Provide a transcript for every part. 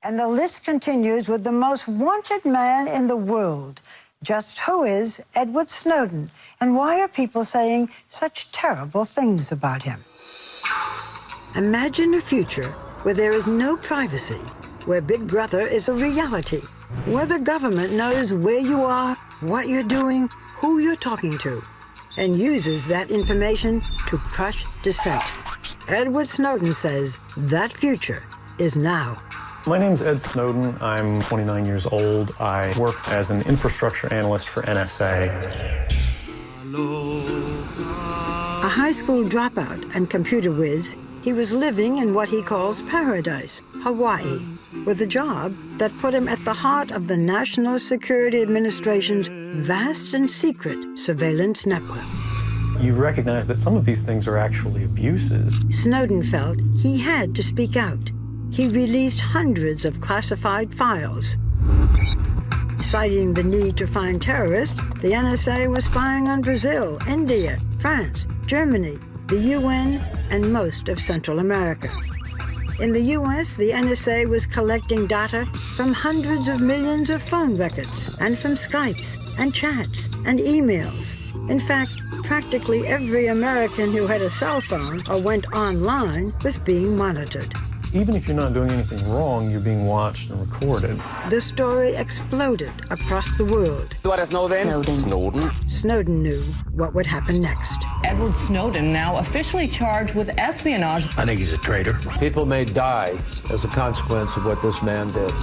And the list continues with the most wanted man in the world. Just who is Edward Snowden? And why are people saying such terrible things about him? Imagine a future where there is no privacy, where Big Brother is a reality, where the government knows where you are, what you're doing, who you're talking to, and uses that information to crush dissent. Edward Snowden says that future is now. My name's Ed Snowden. I'm 29 years old. I work as an infrastructure analyst for NSA. A high school dropout and computer whiz, he was living in what he calls paradise, Hawaii, with a job that put him at the heart of the National Security Administration's vast and secret surveillance network. You recognize that some of these things are actually abuses. Snowden felt he had to speak out. He released hundreds of classified files. Citing the need to find terrorists, the NSA was spying on Brazil, India, France, Germany, the UN, and most of Central America. In the US, the NSA was collecting data from hundreds of millions of phone records, and from Skypes, and chats, and emails. In fact, practically every American who had a cell phone or went online was being monitored. Even if you're not doing anything wrong, you're being watched and recorded. The story exploded across the world. What is Snowden? Snowden. Snowden knew what would happen next. Edward Snowden now officially charged with espionage. I think he's a traitor. People may die as a consequence of what this man did.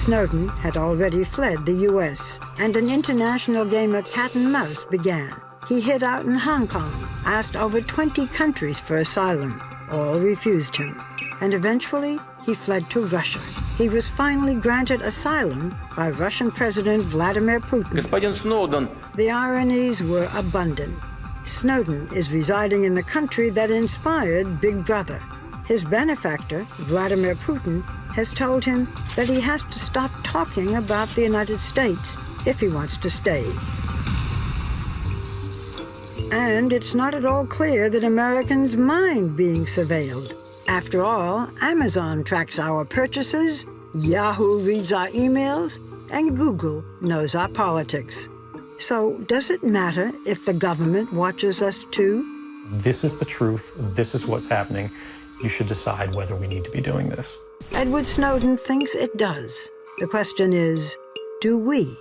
Snowden had already fled the U.S., and an international game of cat and mouse began. He hid out in Hong Kong, asked over 20 countries for asylum. All refused him. And eventually, he fled to Russia. He was finally granted asylum by Russian President Vladimir Putin. Господин Snowden. The ironies were abundant. Snowden is residing in the country that inspired Big Brother. His benefactor, Vladimir Putin, has told him that he has to stop talking about the United States if he wants to stay. And it's not at all clear that Americans mind being surveilled. After all, Amazon tracks our purchases, Yahoo reads our emails, and Google knows our politics. So does it matter if the government watches us too? This is the truth. This is what's happening. You should decide whether we need to be doing this. Edward Snowden thinks it does. The question is, do we?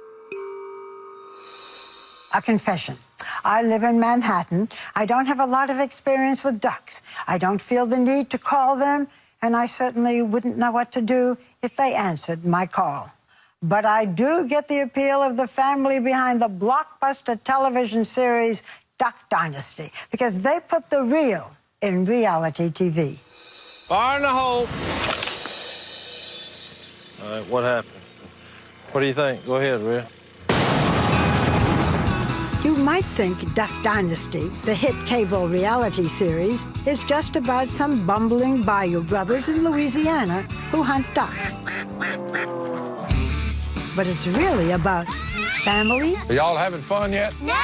A confession. I live in Manhattan. I don't have a lot of experience with ducks. I don't feel the need to call them, and I certainly wouldn't know what to do if they answered my call. But I do get the appeal of the family behind the blockbuster television series Duck Dynasty, because they put the real in reality TV. Fire in the hole. All right, what happened? What do you think? Go ahead, Rhea. You might think Duck Dynasty, the hit cable reality series, is just about some bumbling bayou brothers in Louisiana who hunt ducks. But it's really about family. Are y'all having fun yet? No!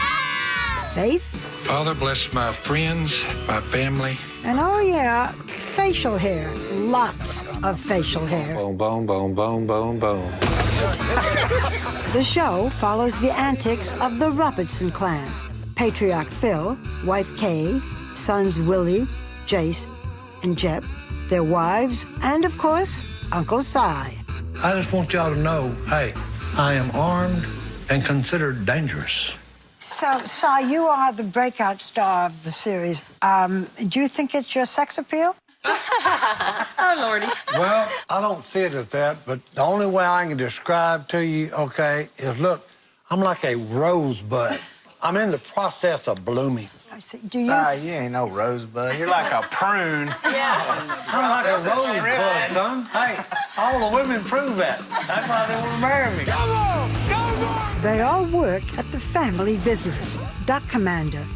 Faith. Father, bless my friends, my family. And oh yeah, facial hair. Lots of facial hair. Boom, boom, boom, boom, boom, boom. The show follows the antics of the Robertson clan. Patriarch Phil, wife Kay, sons Willie, Jace, and Jep, their wives, and of course, Uncle Si. I just want y'all to know, hey, I am armed and considered dangerous. So, Si, you are the breakout star of the series. Do you think it's your sex appeal? Oh, Lordy. Well, I don't see it as that, but the only way I can describe to you, okay, is look, I'm like a rosebud. I'm in the process of blooming. I see. Do you? You ain't no rosebud. You're like a prune. Yeah. I'm like a rosebud, son. Hey, all the women prove that. That's why they want to marry me. Come on! Come on! They all work at the family business, Duck Commander,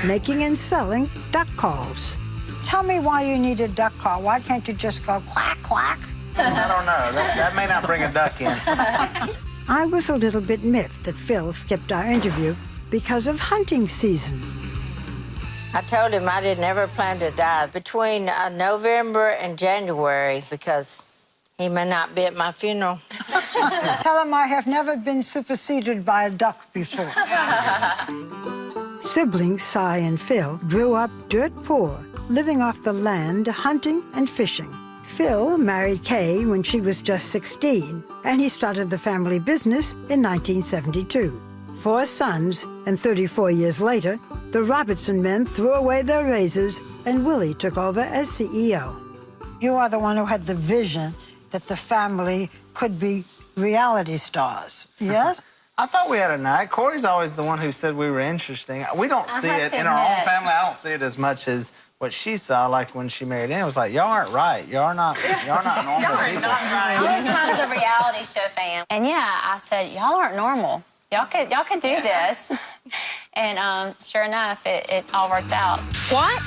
making and selling duck calls. Tell me why you need a duck call. Why can't you just go quack, quack? I don't know. That may not bring a duck in. I was a little bit miffed that Phil skipped our interview because of hunting season. I told him I didn't ever plan to die between November and January because He may not be at my funeral. Tell him I have never been superseded by a duck before. Siblings Cy and Phil grew up dirt poor, living off the land, hunting and fishing. Phil married Kay when she was just 16, and he started the family business in 1972. 4 sons, and 34 years later, the Robertson men threw away their razors, and Willie took over as CEO. You are the one who had the vision that the family could be reality stars, yes? I thought we had a night. Corey's always the one who said we were interesting. We don't see it in our own family. I don't see it as much as what she saw, like when she married in. It was like, y'all aren't right. Y'all not normal Y'all are people. not right. I was kind of the reality show fan. And yeah, I said, y'all aren't normal. Y'all could do this. And sure enough, it all worked out. What?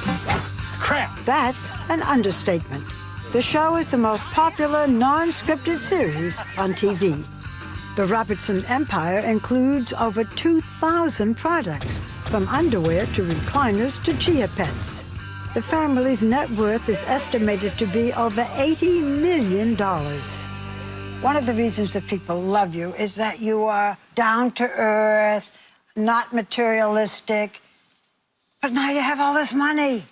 Crap. That's an understatement. The show is the most popular non-scripted series on TV. The Robertson empire includes over 2,000 products, from underwear to recliners to Chia Pets. The family's net worth is estimated to be over $80 million. One of the reasons that people love you is that you are down to earth, not materialistic, but now you have all this money.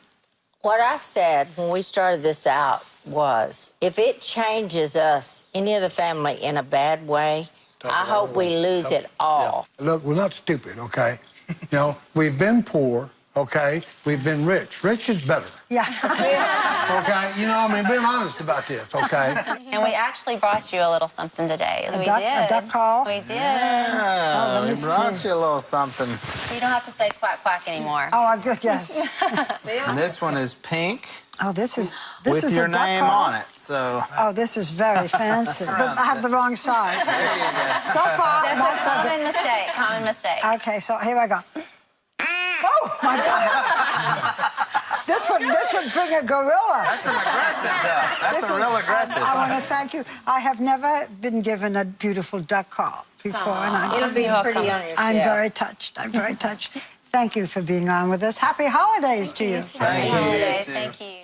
What I said when we started this out was, if it changes us, any of the family, in a bad way, I hope we lose it all. Yeah. Look, we're not stupid, okay? You know, we've been poor, okay? We've been rich. Rich is better. Yeah. Okay? You know, I mean, being honest about this, okay? And we actually brought you a little something today. A duck call? We did. Yeah, we brought you a little something. You don't have to say quack, quack anymore. Oh, good, yes. And this one is pink. Oh, this is with your a duck name call? on it, so... Oh, this is very fancy. But I have the wrong side. There you go. So far, That's a common mistake, common mistake. Okay, so here I go. Oh, my God. This would bring a gorilla. That's an aggressive duck. That's a real aggressive. I want to thank you. I have never been given a beautiful duck call before. And It'll be pretty on your I'm shelf. very touched. I'm very touched. Thank you for being on with us. Happy holidays to you. Thank you. Happy holidays. Thank you.